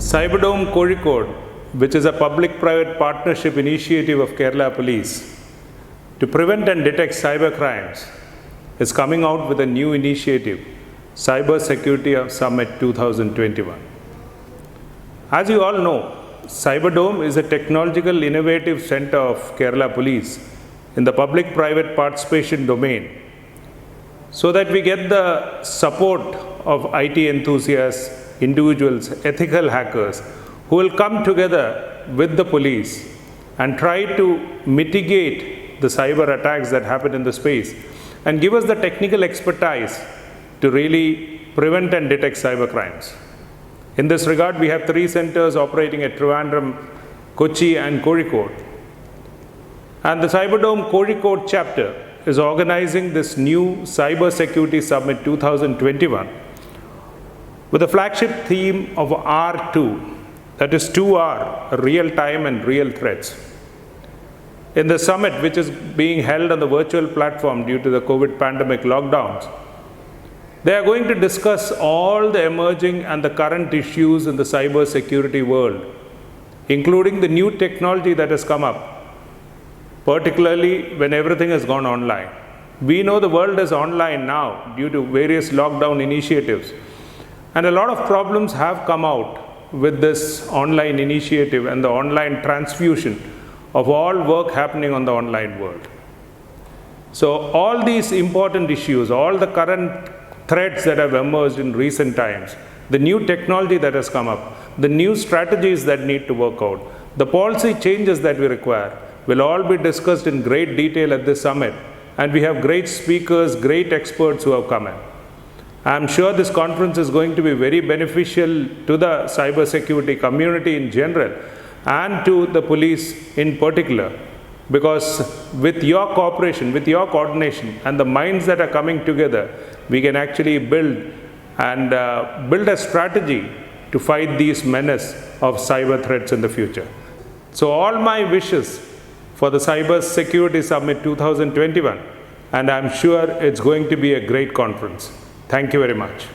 Cyberdome Kozhikode, which is a public-private partnership initiative of Kerala Police to prevent and detect cyber crimes, is coming out with a new initiative, Cyber Security Summit 2021. As you all know, Cyberdome is a technological innovative center of Kerala Police in the public-private participation domain, so that we get the support of IT enthusiasts, individuals, ethical hackers, who will come together with the police and try to mitigate the cyber attacks that happen in the space and give us the technical expertise to really prevent and detect cyber crimes. In this regard, we have 3 centers operating at Trivandrum, Kochi and Kozhikode. And the Cyberdome Kozhikode chapter is organizing this new Cyber Security Summit 2021 with a flagship theme of R2, that is 2R, real time and real threats. In the summit, which is being held on the virtual platform due to the COVID pandemic lockdowns, they are going to discuss all the emerging and the current issues in the cyber security world, including the new technology that has come up, particularly when everything has gone online. We know the world is online now due to various lockdown initiatives, and a lot of problems have come out with this online initiative and the online transfusion of all work happening on the online world. So all these important issues, all the current threats that have emerged in recent times, the new technology that has come up, the new strategies that need to work out, the policy changes that we require, will all be discussed in great detail at this summit, and we have great speakers, great experts who have come in. I am sure this conference is going to be very beneficial to the cybersecurity community in general and to the police in particular, because with your cooperation, with your coordination and the minds that are coming together, we can actually build a strategy to fight these menace of cyber threats in the future. So all my wishes for the Cyber Security Summit 2021, and I'm sure it's going to be a great conference. Thank you very much.